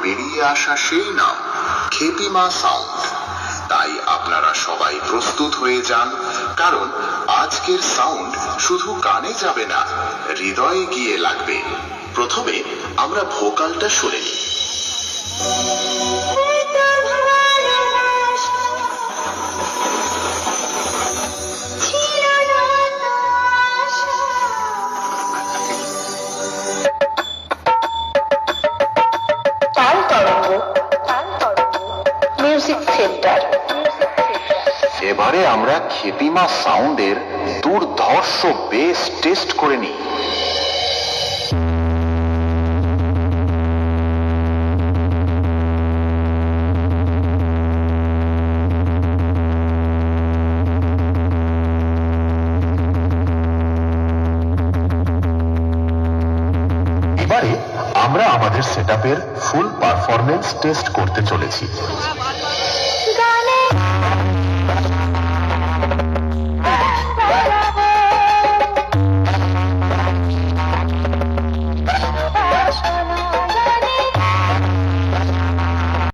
বেরিয়ে আসা সেই নাম খেপিমা সাউন্ড। তাই আপনারা সবাই প্রস্তুত হয়ে যান, কারণ আজকের সাউন্ড শুধু কানে যাবে না, হৃদয়ে গিয়ে লাগবে। প্রথমে আমরা ভোকালটা শুনে নিই। এবারে আমরা খেপিমা সাউন্ডের দুর্ধর্ষ বেস টেস্ট করে নিই। এবারে আমরা আমাদের সেটআপের ফুল পারফরম্যান্স টেস্ট করতে চলেছি।